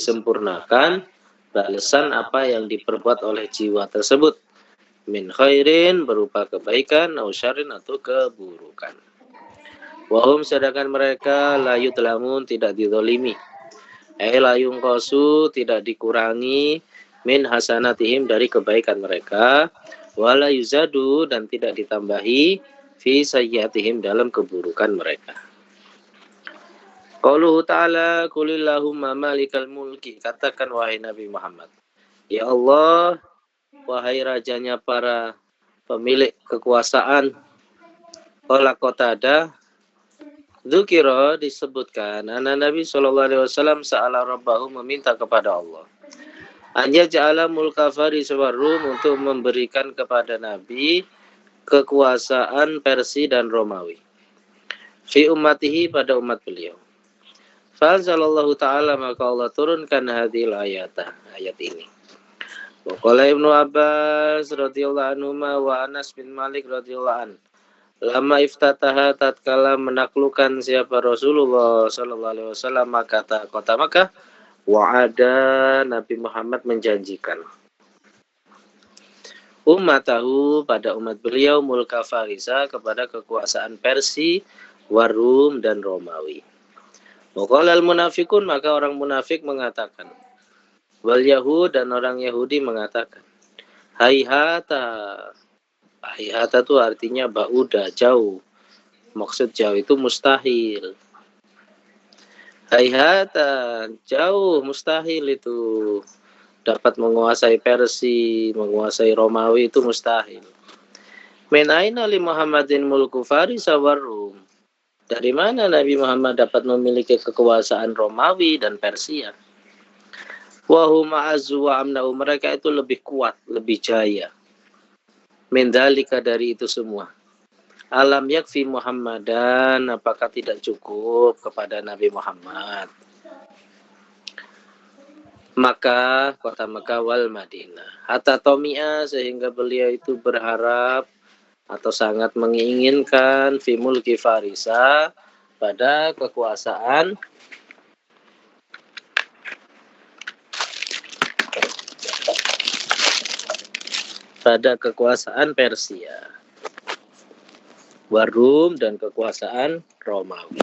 disempurnakan balasan apa yang diperbuat oleh jiwa tersebut. Min khairin berupa kebaikan, au syarrin atau keburukan. Wahum sedangkan mereka la yudlamun tidak dizalimi. La yungqasu tidak dikurangi min hasanatihim dari kebaikan mereka, wala yuzadu dan tidak ditambahi fi sayyiatihim dalam keburukan mereka. Qauluhu ta'ala qulillahumma malikal mulki, katakan wahai Nabi Muhammad, ya Allah, wahai rajanya para pemilik kekuasaan. Qala Qatadah, dzukira disebutkan anak Nabi SAW sa'ala rabbahu meminta kepada Allah anja ja'ala mulka Faris wa Rum untuk memberikan kepada Nabi kekuasaan Persia dan Romawi fi ummatihi pada umat beliau. Fa'anzalallahu ta'ala maka Allah turunkan hadhil ayat ini. Wa qala Ibnu Abbas radhiyallahu anhu wa Anas bin Malik radhiyallahu anhu lama iftataha tatkala menaklukkan siapa Rasulullah sallallahu alaihi wasallam kota Makkah, wa'ada Nabi Muhammad menjanjikan ummatahu pada umat beliau mulka Farisa kepada kekuasaan Persia, Warum dan Romawi. Waqalal munafikun maka orang munafik mengatakan, wal Yahud dan orang Yahudi mengatakan, hayhata. Hayhata itu artinya ba'uda, jauh. Maksud jauh itu mustahil. Hayhata, jauh, mustahil itu. Dapat menguasai Persia, menguasai Romawi itu mustahil. Min aina li Muhammadin mulku Faris wa Rum. Dari mana Nabi Muhammad dapat memiliki kekuasaan Romawi dan Persia? Wa hum a'azzu wa amna'u, mereka itu lebih kuat, lebih jaya. Mendalika dari itu semua. Alam yakfi Muhammadan, apakah tidak cukup kepada Nabi Muhammad? Maka kota Makkah wal Madinah. Hatta tomi'a sehingga beliau itu berharap atau sangat menginginkan fi mulki Farisa pada kekuasaan Persia, Warum dan kekuasaan Romawi.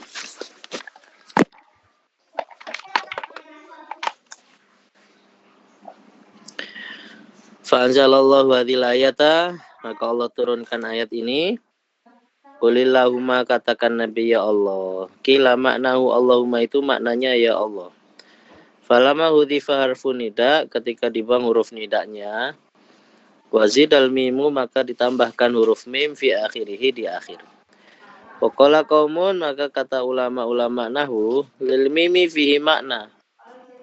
Fa'anzalallahu hadhil ayata, maka Allah turunkan ayat ini. Qulillahumma, katakan Nabi ya Allah. Kila maknahu Allahumma itu maknanya ya Allah. Falama hudhifa harfun nida, ketika dibuang huruf nidanya. Wazidal mimu maka ditambahkan huruf mim fi akhirihi di akhir. Waqala qaumun maka kata ulama-ulama nahwu lil mimi fihi makna.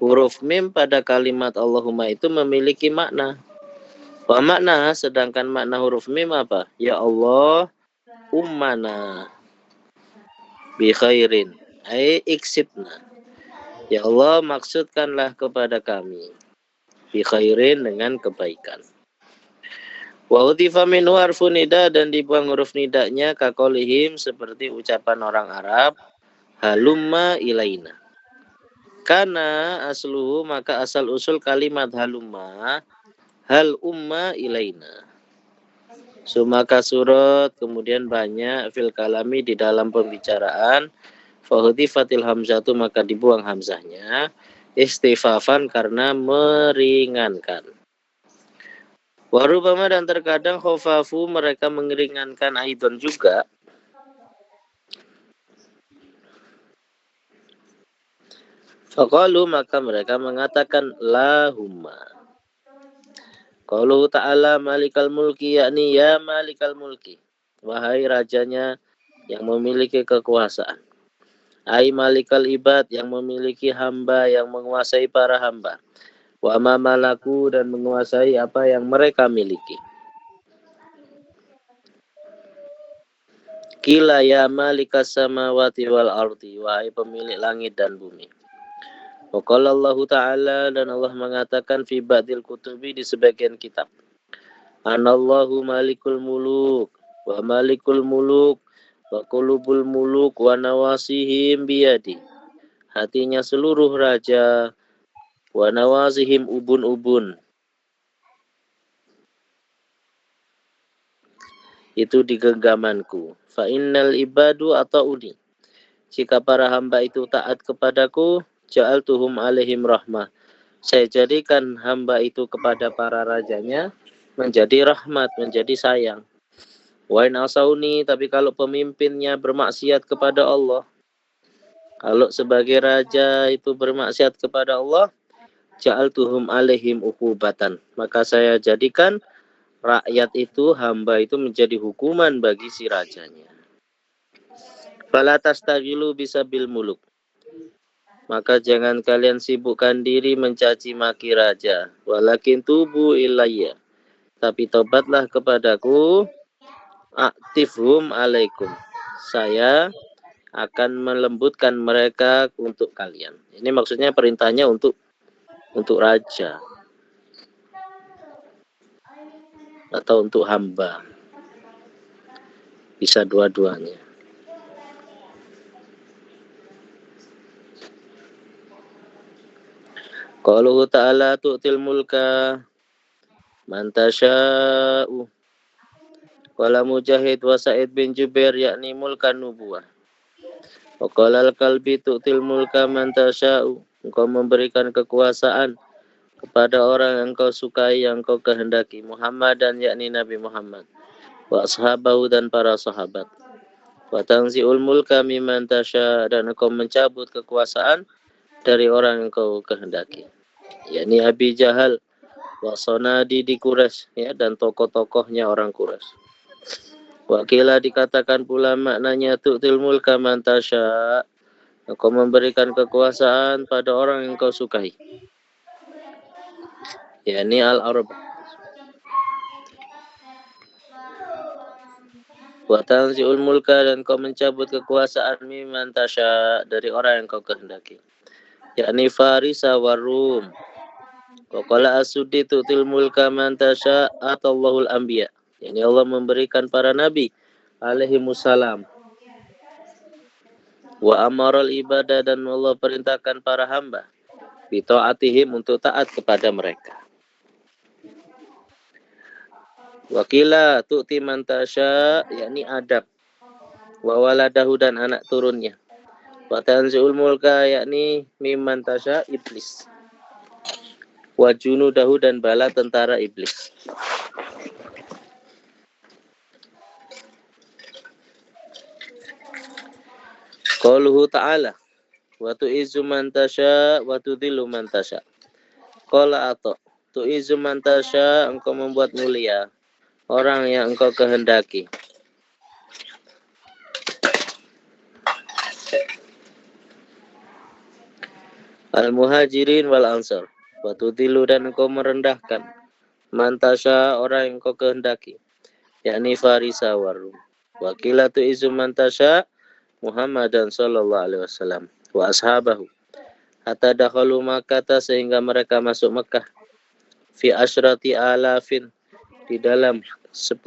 Huruf mim pada kalimat Allahumma itu memiliki makna. Wa makna sedangkan makna huruf mim apa? Ya Allah ummana bi khairin ai iksibna. Ya Allah maksudkanlah kepada kami bi khairin dengan kebaikan. Wa utifa minhu harfun nida dan dibuang huruf nidanya kakolihim seperti ucapan orang Arab halumma ilaina. Karena asluhu maka asal usul kalimat halumma hal umma ilaina. Sumaka surat kemudian banyak fil kalami di dalam pembicaraan fahutifatil hamzatu maka dibuang hamzahnya istifafan karena meringankan. Warubama dan terkadang khofafu mereka mengeringankan aidon juga. Faqalu maka mereka mengatakan lahumma. Qauluhu ta'ala malikal mulki yakni ya malikal mulki. Wahai rajanya yang memiliki kekuasaan. Ai malikal ibad yang memiliki hamba yang menguasai para hamba. Wa ma malaku dan menguasai apa yang mereka miliki. Kila ya malikas samawati wal ardi, wahai pemilik langit dan bumi. Wa qala Allah Ta'ala dan Allah mengatakan fi ba'dil kutubi di sebagian kitab. Anallahu malikul muluk wa malikul muluk wa qulubul muluk wa nawasihim biyadi. Hatinya seluruh raja wa nawazihim ubun-ubun. Itu di genggamanku. Fa innal ibadu ata'uni. Jika para hamba itu taat kepadaku, ja'altuhum alaihim rahmah. Saya jadikan hamba itu kepada para rajanya menjadi rahmat, menjadi sayang. Wa in asauni, tapi kalau pemimpinnya bermaksiat kepada Allah, kalau sebagai raja itu bermaksiat kepada Allah, ja'altuhum alaihim uqubatan. Maka saya jadikan rakyat itu, hamba itu menjadi hukuman bagi si rajanya. Fala tastagilu bisabil muluk. Maka jangan kalian sibukkan diri mencaci maki raja. Walakin tubu ilayya. Tapi tobatlah kepadaku. Aktifhum alaikum. Saya akan melembutkan mereka untuk kalian. Ini maksudnya perintahnya untuk raja. Atau untuk hamba. Bisa dua-duanya. Qauluhu ta'ala tu'til mulka man tasya'u. Qala Mujahid wa Sa'id bin Jubair yakni mulkan nubuwah. Wa qala al-Kalbi tu'til mulka man tasya'u. Engkau memberikan kekuasaan kepada orang yang engkau sukai, yang engkau kehendaki. Muhammad dan yakni Nabi Muhammad. Wa ashabahu dan para sahabat. Wa tanzi'ul mulka mimman tasya, dan engkau mencabut kekuasaan dari orang yang engkau kehendaki. Yakni Abi Jahal wa Sonadi di Quraisy, ya, dan tokoh-tokohnya orang Quraisy. Wakila dikatakan pula maknanya tu'til mulka man tasya, engkau memberikan kekuasaan pada orang yang engkau sukai. Yakni al-Arab. Wa tanzi'ul mulka, dan kau mencabut kekuasaan mimman tasya, dari orang yang kau kehendaki. Yakni Farisa wa Rum. Wa qala as-Suddi tu'til mulka man tasya atallahul anbiya. Yani Allah memberikan para nabi alaihimussalam. Wa amaral ibadah, dan Allah perintahkan para hamba bi ta'atihim, untuk taat kepada mereka. Wakila tu'ti man tasya, yakni adab. Wa waladahu, dan anak turunnya. Wa tanzi'ul mulka, yakni mimman tasya, iblis. Wa junudahu, dan bala tentara iblis. Qauluhu ta'ala wa tu'izzu man tasya wa tudhillu man tasya. Qala Atha, tu'izzu man tasya, engkau membuat mulia orang yang engkau kehendaki. Al-muhajirin wal ansar. Wa tudhillu, dan engkau merendahkan man tasya, orang yang engkau kehendaki. Yakni Farisa warum. Wa qila tu'izzu man tasya Muhammadan sallallahu alaihi wasallam wa ashabahu hatta dakhalu Makkah, sehingga mereka masuk Mekah fi asyrati alafin, di dalam 10.000.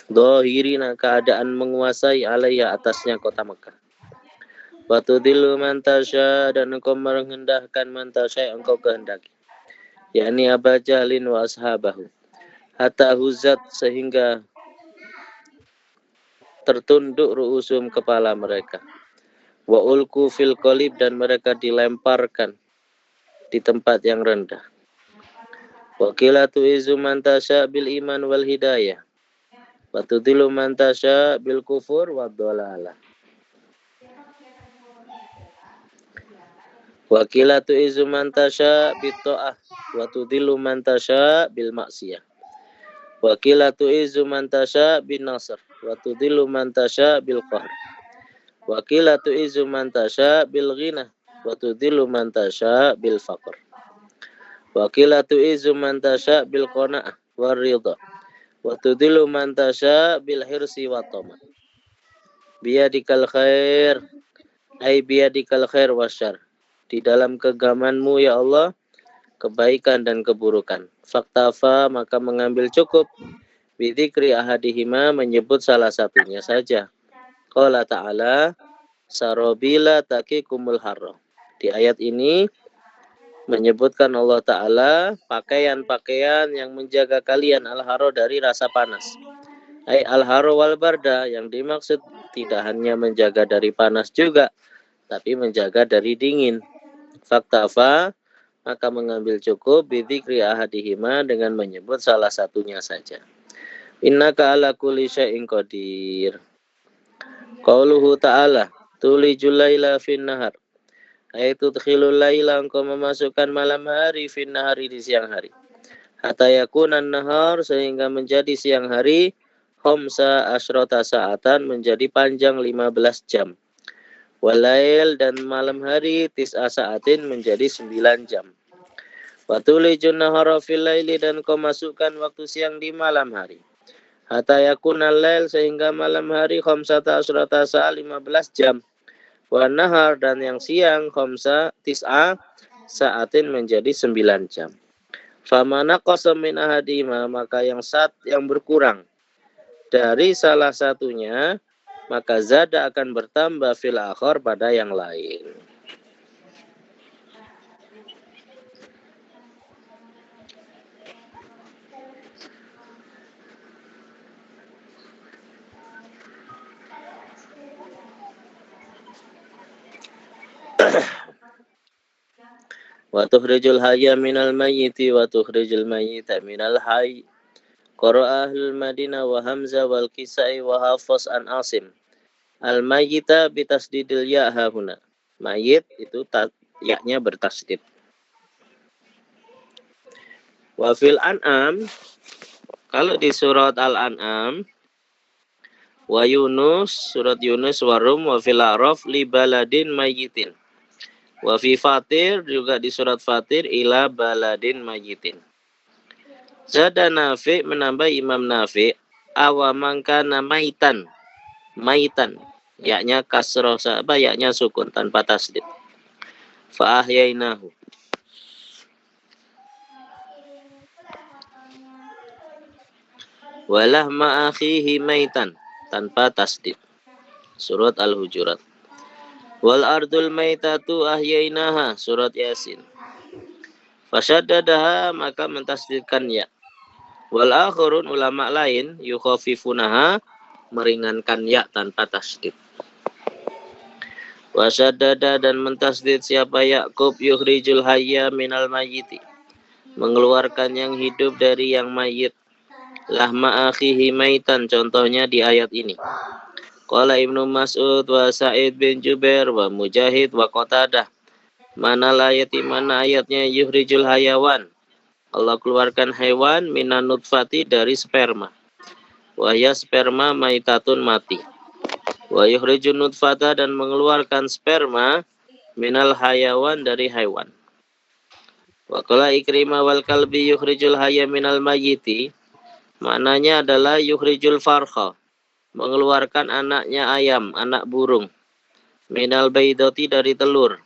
Dhahirina, keadaan menguasai alaiya, atasnya kota Mekah. Wa tudhillu man tasya, dan engkau merendahkan man tasya, engkau kehendaki. Yakni Aba Jahlin wa ashabahu hatta huzat, sehingga tertunduk ru'usum, kepala mereka. Wa ulku fil qalib, dan mereka dilemparkan di tempat yang rendah. Wa qila tu'izu man tasya bil iman wal hidayah. Wa tudhillu man tasya bil kufur wad dhalalah. Wa qila tu'izu man tasya bit ta'ah wa tudhillu man tasya bil maksiyah. Wa qila tu'izu man tasya bin nasr wa tudhillu man tasya bil qahr. Wa qila tu'izu man tasya bil ghina wa tudhillu man tasya bil faqr. Wa qila tu'izu man tasya bil qana'ah war ridha wa tudhillu man tasya bil hirsi wa tama. Biyadikal khair, ai biyadikal khair wasyarr. Di dalam genggamanmu ya Allah, kebaikan dan keburukan. Faktafa, maka mengambil cukup. Bidzikri ahadihima, menyebut salah satunya saja. Qala ta'ala sarabila taqikumul harra. Di ayat ini menyebutkan Allah Ta'ala pakaian-pakaian yang menjaga kalian al-haro dari rasa panas. Ai al-haro wal barda, yang dimaksud tidak hanya menjaga dari panas juga, tapi menjaga dari dingin. Faktafa, maka mengambil cukup bidzikri ahadihima dengan menyebut salah satunya saja. Innaka ala kulli syai'in qadir. Qauluhu ta'ala, tulijul laila fin nahar. Yaitu tudkhilul laila, engkau memasukkan malam hari fin nahari, di siang hari. Hatta yakunan nahar, sehingga menjadi siang hari khamsa asyrata sa'atan, menjadi panjang 15 jam. Walail, dan malam hari tis'a sa'atin, menjadi 9 jam. Wa tulijun nahara fil laili, dan kau masukkan waktu siang di malam hari. Hatta yakunal lail, sehingga malam hari khamsata asyrata sa'a, 15 jam. Wa nahar, dan yang siang khamsa tis'a sa'atin, menjadi 9 jam. Famana qasam min ahadima, maka yang berkurang dari salah satunya, maka zada akan bertambah fil akhar, pada yang lain. Wa tukhrijul hayya minal mayyiti wa tukhrijul mayyita minal hayy. Qara'a ahlul Madinah wa Hamzah wal Kisai wa Hafs an Asim. Al mayyita bitasdidil ya hahuna. Mayyit itu ya-nya bertasdid. Wa fil an'am, kalau di surat Al-An'am, wa Yunus, surat Yunus, wa Rum, wa fil A'raf li baladin mayyitin. Wa fi Fatir, juga di surat Fatir, ila baladin mayyitin. Zada Nafi, menambah Imam Nafi, awaman kana maitan. Maitan, yaknya kasroh, yaknya sukun tanpa tasdid. Fa ahyainahu. Walah ma'akhihi maitan, tanpa tasdid. Surat Al-Hujurat. Wal ardul maitatu ahyainaha, surat Yasin. Fasyaddadaha, maka mentasdidkan ya. Wal akhirun, ulama lain, yukhafifunaha, meringankan ya tanpa tasdid. Wasyaddada, dan mentasdid siapa Ya'qub, yukhrijul hayya minal mayyiti, mengeluarkan yang hidup dari yang mayit. Lahma akhihi maitan, contohnya di ayat ini. Qala Ibnu Mas'ud wa Sa'id bin Jubair wa Mujahid wa Qatadah. Mana ayati, mana ayatnya yukhrijul hayawan, Allah keluarkan hewan, minan nutfati, dari sperma. Wahya sperma maitatun, mati. Wa yukhrijun nutfata, dan mengeluarkan sperma, minal hayawan, dari hewan. Wa qala Ikrimah wal kalbi yukhrijul hayya minal mayyiti, maknanya adalah yukhrijul farkha, mengeluarkan anaknya ayam, anak burung. Minal baydoti, dari telur.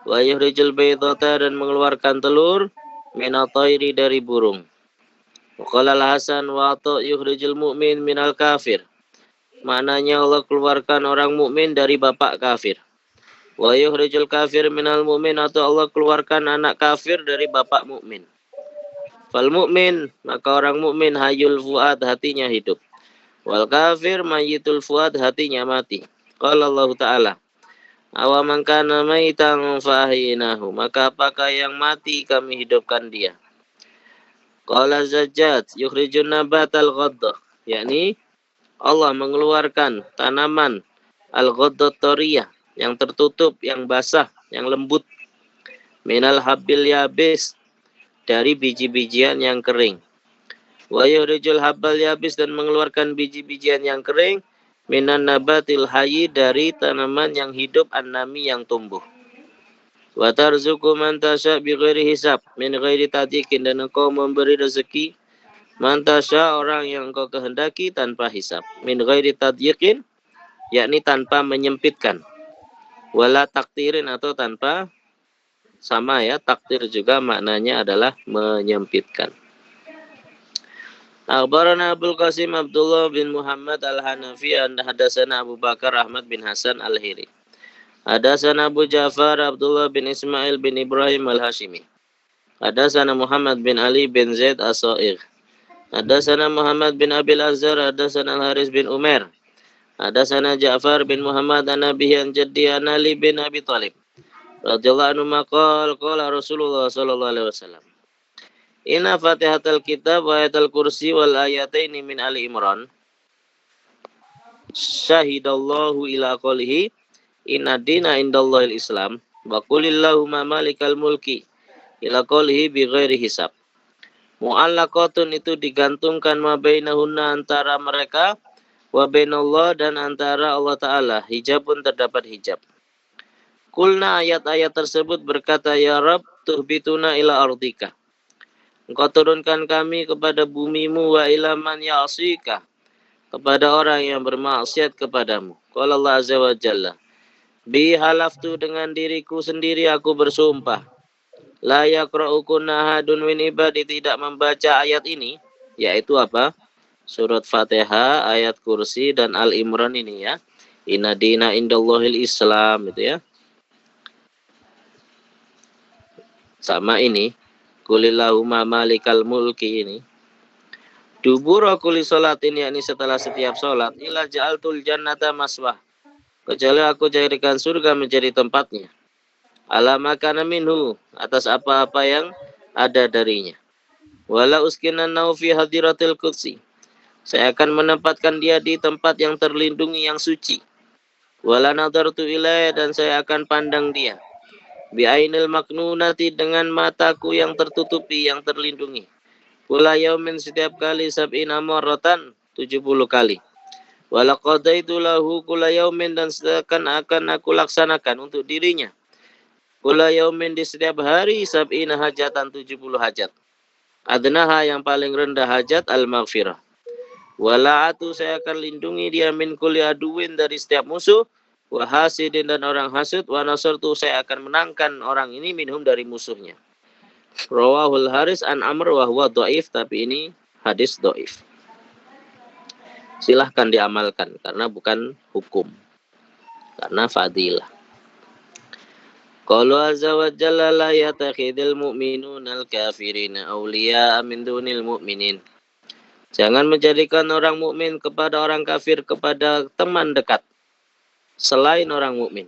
Wa yukhrijul baydota, dan mengeluarkan telur. Minal tayri, dari burung. Wa qala al-Hasan wa ta yukhrijul mu'min minal kafir, maknanya Allah keluarkan orang mukmin dari bapak kafir. Wa yukhrijul kafir minal mu'min, atau Allah keluarkan anak kafir dari bapak mukmin. Fal mu'min, maka orang mukmin, hayul fuad, hatinya hidup. Wal kafir mayyitul fuad, hatinya mati. Qala Allah Ta'ala, awaman kana maitan fahyinahu, maka apakah yang mati kami hidupkan dia. Qala Zajjaj, yukhrijun nabatal ghaddah, yakni Allah mengeluarkan tanaman al-ghaddatoriyah, yang tertutup, yang basah, yang lembut. Minal habbil yabis, dari biji-bijian yang kering. Wa yukhrijul habbal yabis, dan mengeluarkan biji-bijian yang kering. Minan nabatil hayy, dari tanaman yang hidup, annami, yang tumbuh. Wa tarzuqu man tasya bighairi hisab, min ghairi tadikin, dan engkau memberi rezeki man tasya, orang yang engkau kehendaki, tanpa hisab. Min ghairi tadikin, yakni tanpa menyempitkan. Wala taktirin, atau tanpa, sama ya, takdir juga maknanya adalah menyempitkan. Akhbarana Abdul Qasim Abdullah bin Muhammad al-Hanafi, hadatsana Abu Bakar Ahmad bin Hasan al-Hiri. Hadatsana Abu Ja'far Abdullah bin Ismail bin Ibrahim al-Hashimi. Hadatsana Muhammad bin Ali bin Zaid as-Sa'igh. Hadatsana Muhammad bin Abil Azhar. Hadatsana Al-Haris bin Umar. Hadatsana Ja'far bin Muhammad an Nabihi an Jaddi an Ali bin Abi Thalib radhiyallahu anhu maqala qala Rasulullah sallallahu alaihi wasallam. Inna Fatihatul Kitab wa Ayatul Kursi wal ayataini min Ali Imran. Syahidallahu ila qalihi inna dina indallahil Islam wa qulillahumma malikal mulki ila qalihi bi ghairi hisab. Mu'allaqatun itu digantungkan ma bainahunna antara mereka wa bainallah dan antara Allah Ta'ala. Hijab pun terdapat hijab. Kulna ayat-ayat tersebut berkata, Ya Rabb tuhbituna ila ardika. Engkau turunkan kami kepada bumimu wa ila man ya'asika. Kepada orang yang bermaksiat kepadamu. Qala Allah Azza wa Jalla. Bi halaftu dengan diriku sendiri aku bersumpah. La yaqra'ukunna hadun min ibadi tidak membaca ayat ini. Yaitu apa? Surat Fatihah, ayat kursi, dan Al-Imran ini ya. Inna dina indallahil Islam itu ya. Sama ini. Kulillahumma malikal mulki ini. Dubura kulli sholatin yakni setelah setiap sholat. Ila ja'altul jannata maswah. Kecuali aku jadikan surga menjadi tempatnya. Ala makana minhu. Atas apa-apa yang ada darinya. Wala uskinan fi hadiratil qudsi. Saya akan menempatkan dia di tempat yang terlindungi yang suci. Wala nadartu ilaihi dan saya akan pandang dia. Bi'ainil maknunati dengan mataku yang tertutupi, yang terlindungi. Kula yaumin setiap kali sab'ina marratan 70 kali. Wala qadaitu lahu kula yaumin dan akan aku laksanakan untuk dirinya. Kula yaumin di setiap hari sab'ina hajatan 70 hajat. Adnaha yang paling rendah hajat al-maghfirah. Wala'atu saya akan lindungi dia min kulli aduwin dari setiap musuh. Wa hasidin dan orang hasud. Wa nasartu saya akan menangkan orang ini minhum dari musuhnya. Rawahul Haris an Amr wa huwa dhaif, tapi ini hadis dhaif. Silahkan diamalkan karena bukan hukum. Karena fadilah. Qalu azza wa jalla la yatakhidul mu'minuna al-kafirina awliya'a min dunil mu'minin. Jangan menjadikan orang mukmin kepada orang kafir kepada teman dekat selain orang mukmin.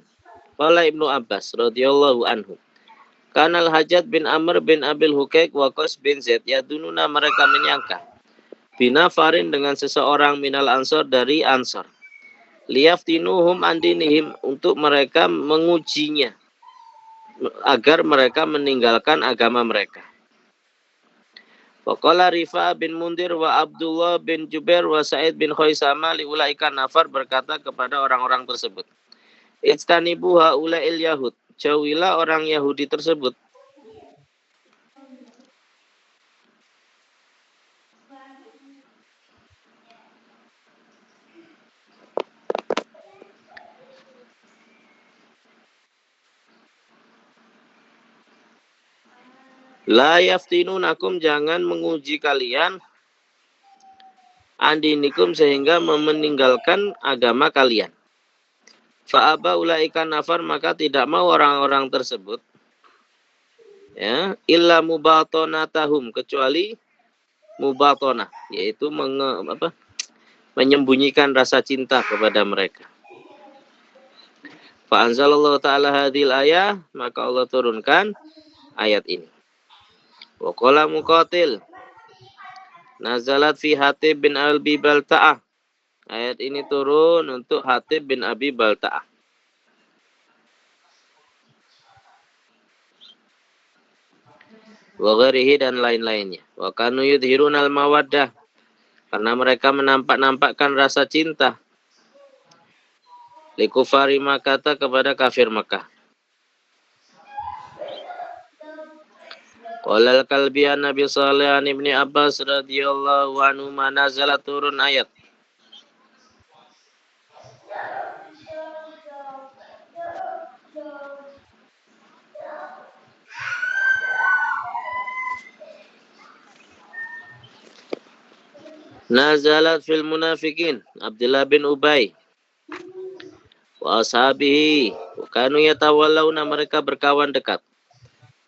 Qala Ibnu Abbas radhiyallahu anhu. Kanal Hajjaj bin Amr bin Abil Hukaik wa Qais bin Zaid yadununa mereka menyangka binafarin dengan seseorang minal ansor dari ansor. Liyaftinuhum andinihim untuk mereka mengujinya agar mereka meninggalkan agama mereka. Faqala Rifa bin Mundir wa Abdullah bin Jubair wa Sa'id bin Khaisama liulaika nafar berkata kepada orang-orang tersebut. Ijtanibu haula'il yahud. Jauhilah orang Yahudi tersebut. La yaftinunakum jangan menguji kalian andinikum sehingga meninggalkan agama kalian. Fa'aba ulaika nafar maka tidak mau orang-orang tersebut ya illa mubatonatahum kecuali mubatonah yaitu menyembunyikan rasa cinta kepada mereka. Fa anzalallahu ta'ala hadhil ayah maka Allah turunkan ayat ini. Wa qala Muqatil nazalat fi Hatib bin Abi Balta'ah. Ayat ini turun untuk Hatib bin Abi Balta'ah. Wa ghairihi dan lain-lainnya. Wa kanu yudhirunal mawaddah. Karena mereka menampak-nampakkan rasa cinta. Likufari Makkah kepada kafir Makkah. Qala al-Kalbi an Nabi Salih an Ibni Abbas radhiyallahu anhu nazalat turun ayat. Nazalat fil munafikin Abdullah bin Ubay. Wa wa ashabihi wa kanu yatawallawna, mereka berkawan dekat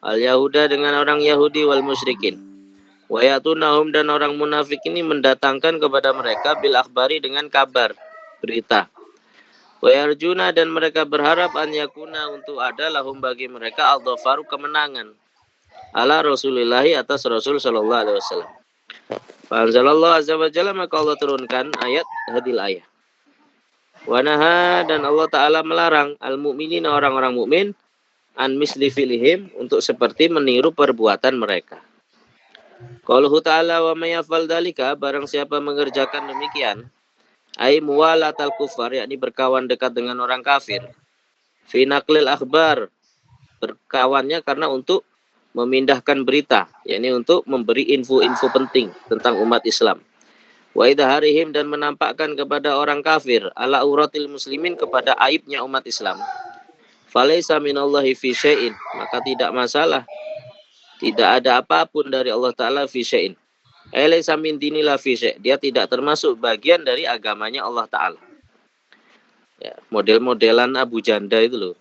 al-Yahuda dengan orang Yahudi wal musyrikin. Wa yatunahum, dan orang munafik ini mendatangkan kepada mereka bil akhbari dengan kabar, berita. Wa yarjuna, dan mereka berharap an yakuna, untuk ada lahum bagi mereka al-dhafaru, kemenangan ala Rasulillahi, atas Rasul sallallahu alaihi wasallam. Fa anzalallahu azza wa jalla, maka Allah turunkan ayat hadil ayat. Wa naha, dan Allah taala melarang al-mu'minina, orang-orang mukmin, an misli filihim, untuk seperti meniru perbuatan mereka. Qauluhu ta'ala wa may yaf'al dzalika, barang siapa mengerjakan demikian, ai muwalatal kufar, yakni berkawan dekat dengan orang kafir, fi naqlil akhbar, berkawannya karena untuk memindahkan berita, yakni untuk memberi info-info penting tentang umat Islam. Wa idharihim, dan menampakkan kepada orang kafir ala uratil muslimin, kepada aibnya umat Islam. Falaisa minallahi fi syai'in, maka tidak masalah, tidak ada apapun dari Allah Ta'ala fi syai'in. Laisa min dinillah fi syai', dia tidak termasuk bagian dari agamanya Allah Ta'ala. Ya, model-modelan Abu Janda itu loh,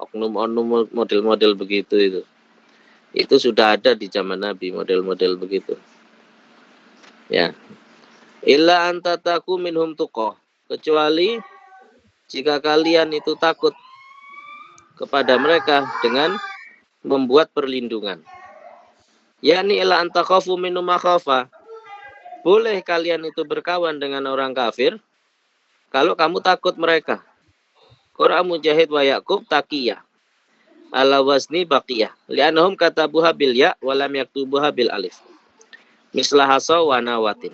oknum-oknum model-model begitu itu sudah ada di zaman Nabi, model-model begitu. Ya. Illa antataku minhum tuqah, kecuali jika kalian itu takut kepada mereka dengan membuat perlindungan. Yani illa antakhafu minhum makhafa, boleh kalian itu berkawan dengan orang kafir kalau kamu takut mereka. Qur'an Mujahid wa Yaqub taqiyah ala wazni baqiyah li'annahum katabuha bil ya wa lam yaktubuha bil alif mislah hasa wa nawatin.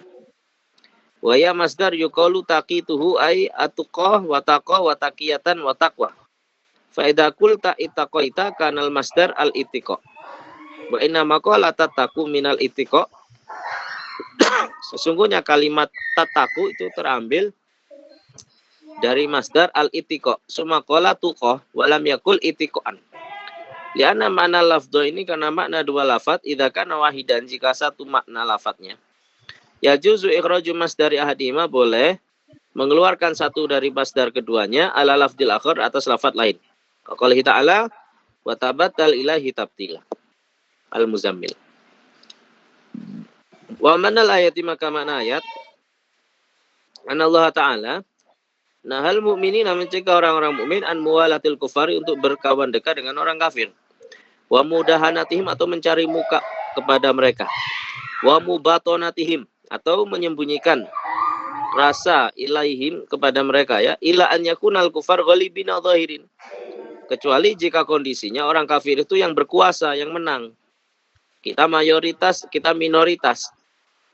Wa ya masdar yuqalu taqituhu ay atuqah wa taqwa wa taqiyatan wa taqwa. Fa idza qulta ittaqaita kanal masdar al ittiqa. Wa inna maqala tataku minal ittiqa. Sesungguhnya kalimat tataku itu terambil dari masdar al ittiqa. Summa qala tuqah wa lam yakul ittiqan. Liana makna lafdho ini karena makna dua lafaz, idza kana wahidan, jika satu makna lafadznya. Ya juzu ikhraju masdari ahadima, boleh mengeluarkan satu dari masdar keduanya ala lafdil akhar, atas lafaz lain. Qaulihi ta'ala wa tabattal ilahi tabtila. Al-Muzammil. Wa manal ayati, maka makna ayat anallaha ta'ala nahal mu'minina, mencegah orang-orang mukmin an muwalatil kufari, untuk berkawan dekat dengan orang kafir. Wa mudahanatihim, atau mencari muka kepada mereka. Wa mubatonatihim, atau menyembunyikan rasa ilaihim kepada mereka, ya. Ila an yakunal kufar ghalibina zahirin, kecuali jika kondisinya orang kafir itu yang berkuasa, yang menang. Kita mayoritas, kita minoritas.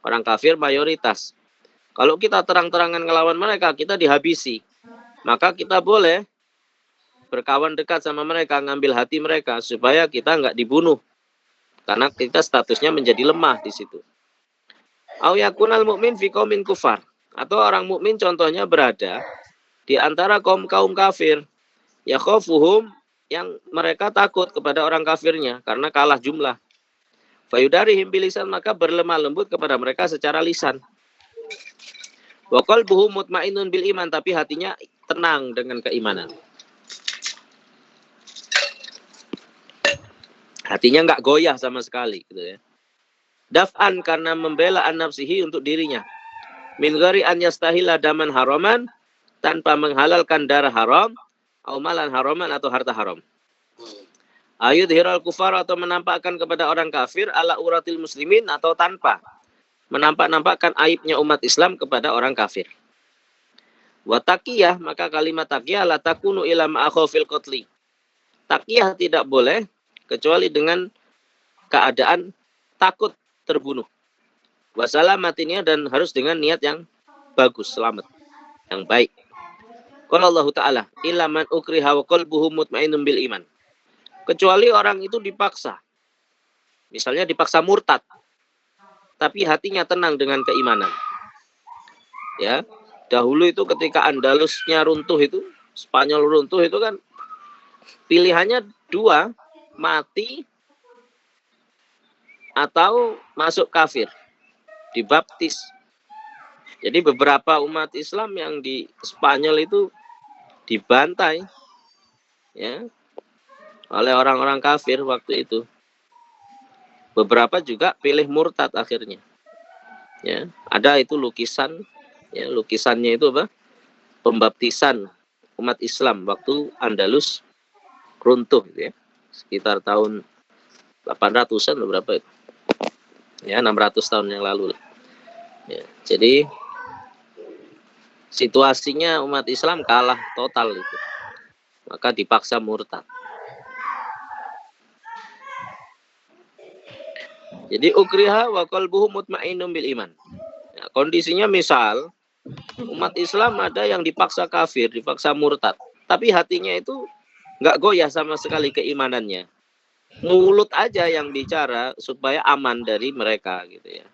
Orang kafir mayoritas. Kalau kita terang-terangan ngelawan mereka, kita dihabisi. Maka kita boleh berkawan dekat sama mereka, ngambil hati mereka, supaya kita nggak dibunuh. Karena kita statusnya menjadi lemah di situ. Au yakunal mu'min fi qaumin kufar, atau orang mukmin contohnya berada di antara kaum kafir. Ya khafuhum, yang mereka takut kepada orang kafirnya karena kalah jumlah. Fayudarihim bilisan, maka berlemah lembut kepada mereka secara lisan. Wa qalbuhu mutmainnun bil iman, tapi hatinya tenang dengan keimanan. Hatinya nggak goyah sama sekali, gitu ya. Daf'an, karena membela an-nafsihi, untuk dirinya. Min ghairi an yastahila daman haraman, tanpa menghalalkan darah haram, au malan haraman, atau harta haram. Ayudhiral kufar, atau menampakkan kepada orang kafir ala uratil muslimin, atau tanpa menampak-nampakkan aibnya umat Islam kepada orang kafir. Wa taqiyah, maka kalimat taqiyah la takunu ila ma'akhafil qatli. Taqiyah tidak boleh kecuali dengan keadaan takut terbunuh. Wasalamatinnya, dan harus dengan niat yang bagus, selamat, yang baik. Qala Allah Ta'ala, illa man ukriha wa qalbuhu mutmainnun bil iman. Kecuali orang itu dipaksa. Misalnya dipaksa murtad, tapi hatinya tenang dengan keimanan. Ya, dahulu itu ketika Andalusnya runtuh itu, Spanyol runtuh itu kan pilihannya dua, mati atau masuk kafir, dibaptis. Jadi beberapa umat Islam yang di Spanyol itu dibantai ya oleh orang-orang kafir waktu itu. Beberapa juga pilih murtad akhirnya. Ya, ada itu lukisan, ya lukisannya itu apa? Pembaptisan umat Islam waktu Andalus runtuh gitu ya. Sekitar tahun 800-an atau berapa itu. Ya, 600 tahun yang lalu. Ya, jadi situasinya umat Islam kalah total itu. Maka dipaksa murtad. Jadi ukriha wa qalbuhu mutmainnun bil iman. Ya, kondisinya misal umat Islam ada yang dipaksa kafir, dipaksa murtad, tapi hatinya itu nggak goyah sama sekali keimanannya. Mulut aja yang bicara supaya aman dari mereka gitu ya.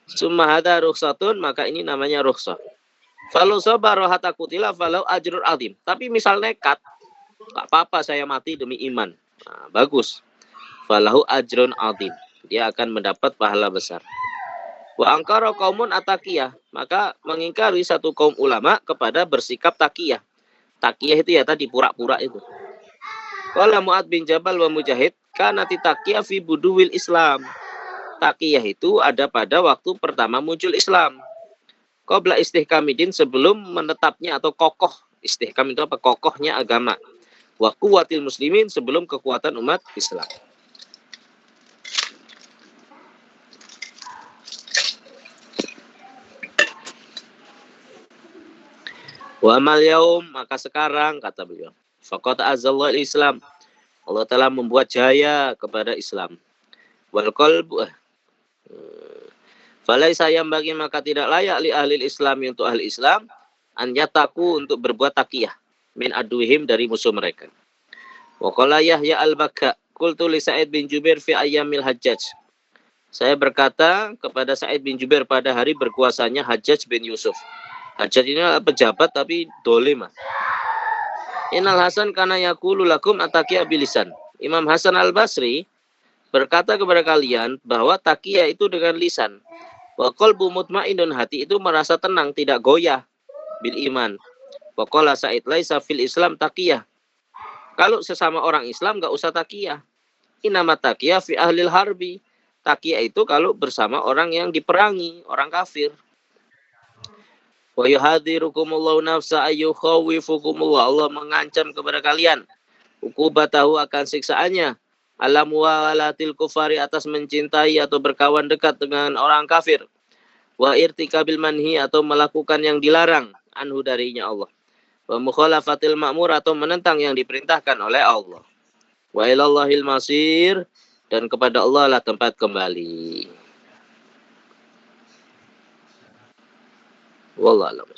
Summa hada rukhsatun, maka ini namanya rukhsah. Falau sabara hatta qutila falau ajrul azim. Tapi misal nekat, nggak apa-apa saya mati demi iman. Nah, bagus. Falahu ajrun azim. Dia akan mendapat pahala besar. Wa angkara qaumun atakiyah, maka mengingkari satu kaum ulama kepada bersikap takiyah. Takiyah itu ya tadi pura-pura itu. Qala Mu'ad bin Jabal wa Mujahid, kanati takiyah fi buduwil Islam. Takiyah itu ada pada waktu pertama muncul Islam. Qabla istihkamidin, sebelum menetapnya atau kokoh. Istihkam itu apa? Kokohnya agama. Wa quwwatil muslimin, sebelum kekuatan umat Islam. Wa amal yaum, maka sekarang kata beliau, faqad azallahu Islam, Allah telah membuat jaya kepada Islam. Wal qalbu falaisa yang bagi, maka tidak layak li ahli Islam, untuk ahli Islam an yataku, untuk berbuat takiyah min aduhim, dari musuh mereka. Wa qala Yahya al-Bakka qultu li Sa'id bin Jubair fi ayyamil Hajjaj, saya berkata kepada Sa'id bin Jubair pada hari berkuasanya Hajjaj bin Yusuf. Hajjaj ini pejabat tapi dolim. Innal Hasan kana yaqulu lakum ataqiya bilisan. Imam Hasan al-Basri berkata kepada kalian bahwa takiyah itu dengan lisan. Wa qalbu mutmainnun, hati itu merasa tenang, tidak goyah bil iman. Wa qala Sa'id laisa fil Islam takiyah. Kalau sesama orang Islam enggak usah takiyah. Inama takiyah fi ahlil harbi. Takiyah itu kalau bersama orang yang diperangi, orang kafir. Wa yuhadirukumullahu nafsa ayyukhawifukumullah, Allah mengancam kepada kalian ukubatahu, akan siksaannya, alam walatil kufari, atas mencintai atau berkawan dekat dengan orang kafir, wa irtikabil manhi, atau melakukan yang dilarang, anhu, darinya Allah, wa mukhalafatil ma'mur, atau menentang yang diperintahkan oleh Allah, wa ilallahil masir, dan kepada Allah lah tempat kembali. Wallahu a'lam.